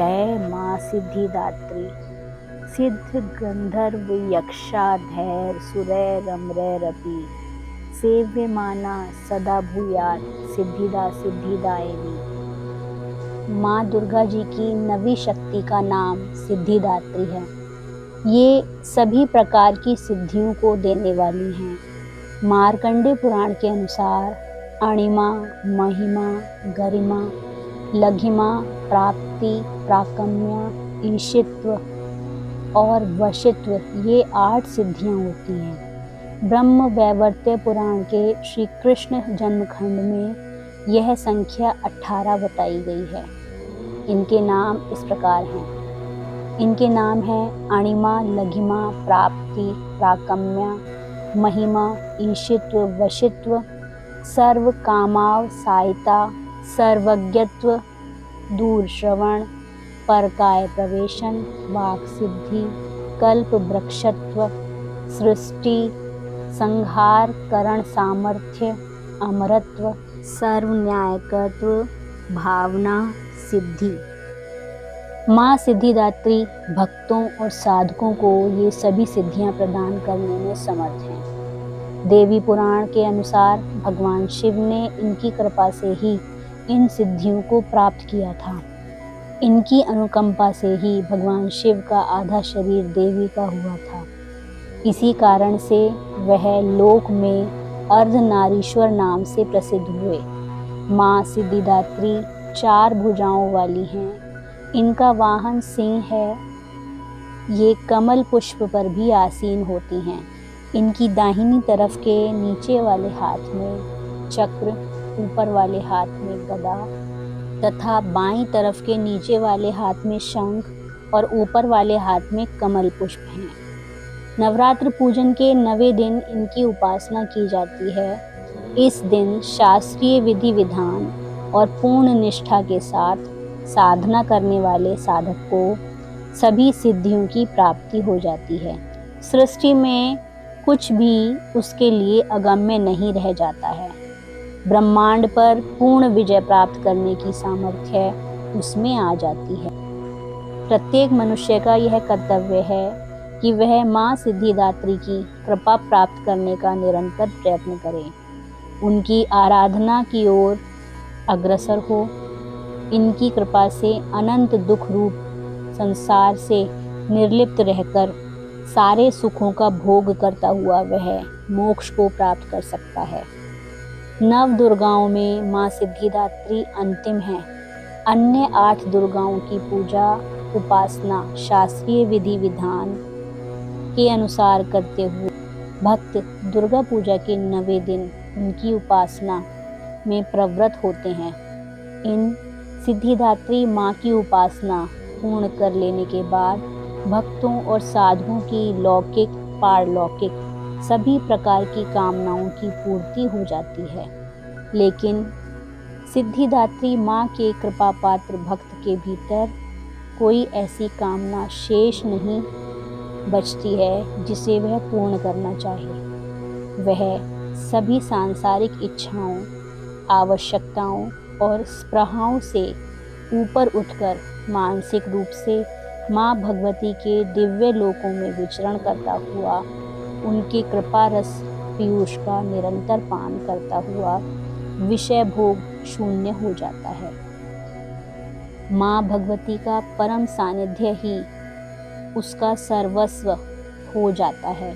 जय माँ सिद्धिदात्री। सिद्ध गंधर्व यक्षाधैर सुरैरमरैरपि सेव्यमाना सदा भूयात् सिद्धिदा सिद्धिदायिनी। माँ दुर्गा जी की नवी शक्ति का नाम सिद्धिदात्री है। ये सभी प्रकार की सिद्धियों को देने वाली हैं। मार्कंडेय पुराण के अनुसार अणिमा, महिमा, गरिमा, लघिमा, प्राप्ति, प्राकम्य, ईशित्व और वशित्व ये 8 सिद्धियां होती हैं। ब्रह्म वैवर्त्य पुराण के श्री कृष्ण जन्मखंड में यह संख्या 18 बताई गई है। इनके नाम इस प्रकार हैं। इनके नाम हैं अणिमा, लघिमा, प्राप्ति, प्राकम्य, महिमा, ईशित्व, वशित्व, सर्व कामाव सायिता, सर्वज्ञत्व, दूर श्रवण, परकाय प्रवेशन, वाक् सिद्धि, कल्प वृक्षत्व, सृष्टि, संहार, करण सामर्थ्य, अमरत्व, सर्व न्यायकत्व, भावना, सिद्धि। माँ सिद्धिदात्री भक्तों और साधकों को ये सभी सिद्धियां प्रदान करने में समर्थ हैं। देवी पुराण के अनुसार भगवान शिव ने इनकी कृपा से ही इन सिद्धियों को प्राप्त किया था। इनकी अनुकंपा से ही भगवान शिव का आधा शरीर देवी का हुआ था। इसी कारण से वह लोक में अर्धनारीश्वर नाम से प्रसिद्ध हुए। माँ सिद्धिदात्री 4 भुजाओं वाली हैं। इनका वाहन सिंह है। ये कमल पुष्प पर भी आसीन होती हैं। इनकी दाहिनी तरफ के नीचे वाले हाथ में चक्र, ऊपर वाले हाथ में गदा तथा बाईं तरफ के नीचे वाले हाथ में शंख और ऊपर वाले हाथ में कमल पुष्प हैं। नवरात्र पूजन के 9वें दिन इनकी उपासना की जाती है। इस दिन शास्त्रीय विधि विधान और पूर्ण निष्ठा के साथ साधना करने वाले साधक को सभी सिद्धियों की प्राप्ति हो जाती है। सृष्टि में कुछ भी उसके लिए अगम्य नहीं रह जाता है। ब्रह्मांड पर पूर्ण विजय प्राप्त करने की सामर्थ्य उसमें आ जाती है। प्रत्येक मनुष्य का यह कर्तव्य है कि वह माँ सिद्धिदात्री की कृपा प्राप्त करने का निरंतर प्रयत्न करे, उनकी आराधना की ओर अग्रसर हो। इनकी कृपा से अनंत दुख रूप संसार से निर्लिप्त रहकर सारे सुखों का भोग करता हुआ वह मोक्ष को प्राप्त कर सकता है। 9 दुर्गाओं में माँ सिद्धिदात्री अंतिम है। अन्य 8 दुर्गाओं की पूजा उपासना शास्त्रीय विधि विधान के अनुसार करते हुए भक्त दुर्गा पूजा के 9वें दिन उनकी उपासना में प्रवृत्त होते हैं। इन सिद्धिदात्री माँ की उपासना पूर्ण कर लेने के बाद भक्तों और साधुओं की लौकिक पारलौकिक सभी प्रकार की कामनाओं की पूर्ति हो जाती है। लेकिन सिद्धिदात्री माँ के कृपा पात्र भक्त के भीतर कोई ऐसी कामना शेष नहीं बचती है जिसे वह पूर्ण करना चाहे। वह सभी सांसारिक इच्छाओं, आवश्यकताओं और स्पृहाओं से ऊपर उठकर मानसिक रूप से माँ भगवती के दिव्य लोकों में विचरण करता हुआ उनके कृपा रस पीयूष का निरंतर पान करता हुआ विषय भोग शून्य हो जाता है। माँ भगवती का परम सानिध्य ही उसका सर्वस्व हो जाता है।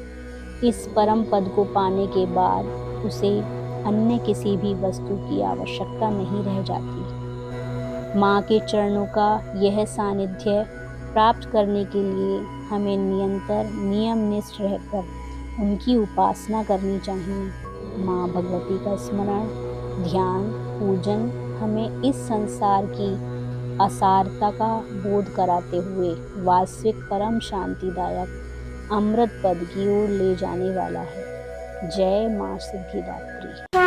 इस परम पद को पाने के बाद उसे अन्य किसी भी वस्तु की आवश्यकता नहीं रह जाती। माँ के चरणों का यह सानिध्य प्राप्त करने के लिए हमें निरंतर नियमनिष्ठ रहकर उनकी उपासना करनी चाहिए। माँ भगवती का स्मरण, ध्यान, पूजन हमें इस संसार की असारता का बोध कराते हुए वास्तविक परम शांतिदायक अमृत पद की ओर ले जाने वाला है। जय माँ सिद्धिदात्री।